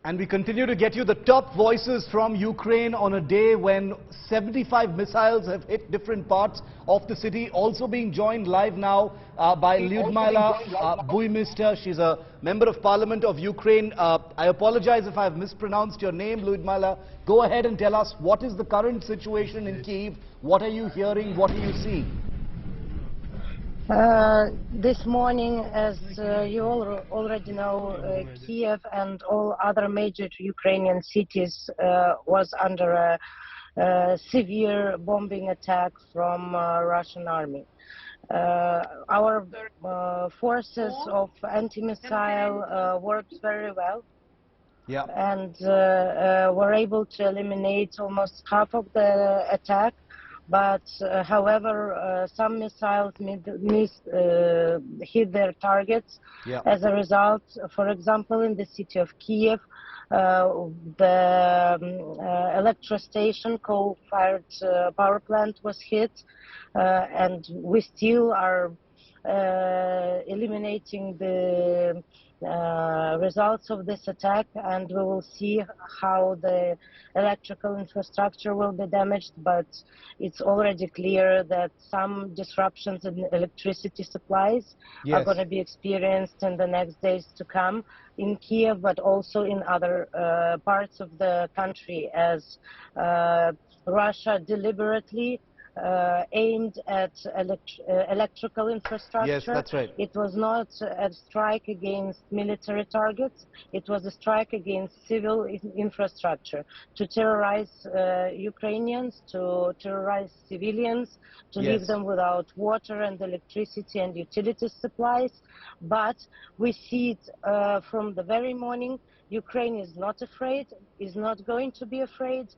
And we continue to get you the top voices from Ukraine on a day when 75 missiles have hit different parts of the city. Also being joined live now by Lyudmila Buimister. She's a member of parliament of Ukraine. I apologize if I've mispronounced your name, Lyudmila. Go ahead and tell us what is the current situation in Kyiv. What are you hearing? What are you seeing? This morning, as you already know, Kyiv and all other major Ukrainian cities was under a severe bombing attack from Russian army. Our forces of anti-missile worked very well. Yeah. And were able to eliminate almost half of the attack. But however, some missiles hit their targets. Yeah. As a result, for example, in the city of Kyiv, the electrostation, coal-fired power plant was hit, and we still are eliminating the results of this attack, and we will see how the electrical infrastructure will be damaged, but it's already clear that some disruptions in electricity supplies are going to be experienced in the next days to come in Kyiv, but also in other parts of the country, as Russia deliberately aimed at electrical infrastructure. Yes, that's right. It was not a strike against military targets. It was a strike against civil infrastructure, to terrorize Ukrainians, to terrorize civilians, to leave them without water and electricity and utility supplies. But we see it from the very morning. Ukraine is not afraid, is not going to be afraid.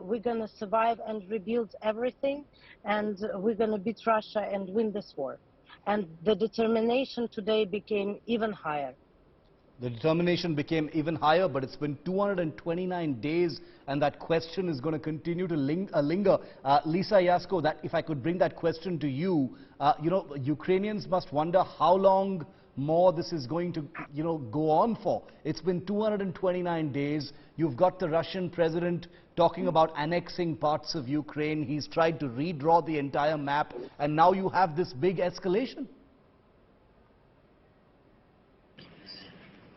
We're going to survive and rebuild everything, and we're going to beat Russia and win this war. And the determination today became even higher. The determination became even higher, but it's been 229 days, and that question is going to continue to linger. Lisa Yasko, that if I could bring that question to you, you know, Ukrainians must wonder how long more this is going to, you know, go on for. It's been 229 days. You've got the Russian president talking about annexing parts of Ukraine. He's tried to redraw the entire map, and now you have this big escalation.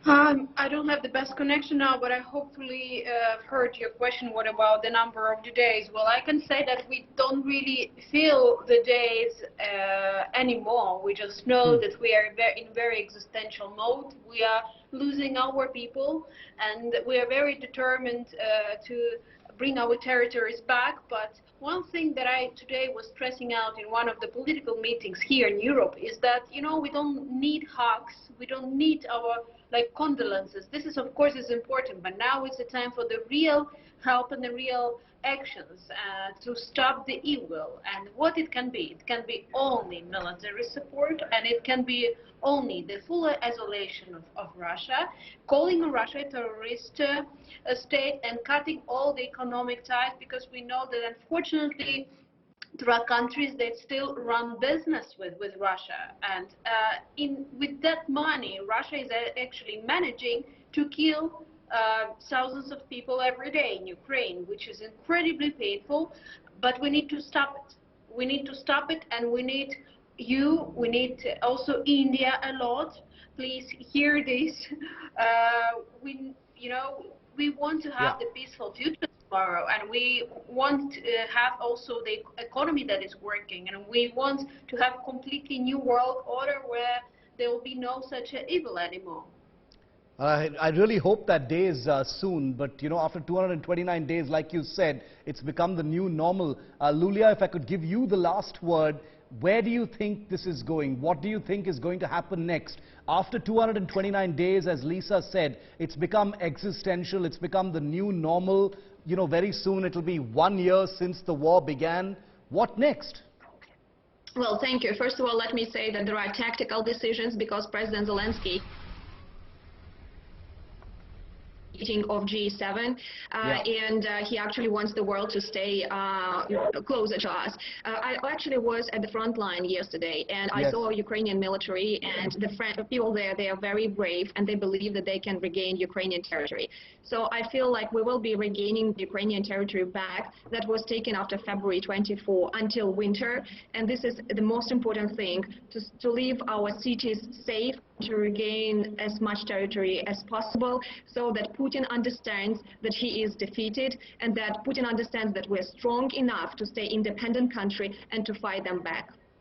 I don't have the best connection now, but I hopefully heard your question. What about the number of the days? Well, I can say that we don't really feel the days anymore. We just know that we are in very existential mode. We are losing our people, and we are very determined to bring our territories back. But one thing that I today was stressing out in one of the political meetings here in Europe is that, you know, we don't need hugs. We don't need our condolences. This is, of course, is important, but now is the time for the real help and the real actions to stop the evil. And what it can be only military support, and it can be only the full isolation of Russia, calling Russia a terrorist state, and cutting all the economic ties, because we know that unfortunately there are countries that still run business with Russia, and with that money, Russia is actually managing to kill thousands of people every day in Ukraine, which is incredibly painful. But we need to stop it. We need to stop it, and we need we need also India a lot. Please hear this. We want to have the peaceful future tomorrow, and we want to have also the economy that is working, and we want to have a completely new world order where there will be no such evil anymore. I really hope that day is soon, but you know, after 229 days, like you said, it's become the new normal. Lulia, if I could give you the last word, where do you think this is going? What do you think is going to happen next? After 229 days, as Lisa said, it's become existential, it's become the new normal. You know, very soon it'll be 1 year since the war began. What next? Well, thank you. First of all, let me say that there are tactical decisions, because President Zelenskyy meeting of G7, and he actually wants the world to stay closer to us. I actually was at the front line yesterday, and I saw Ukrainian military, and the people there, they are very brave, and they believe that they can regain Ukrainian territory. So I feel like we will be regaining Ukrainian territory back that was taken after February 24 until winter, and this is the most important thing, to leave our cities safe, to regain as much territory as possible, so that Putin understands that he is defeated, and that Putin understands that we're strong enough to stay independent country and to fight them back.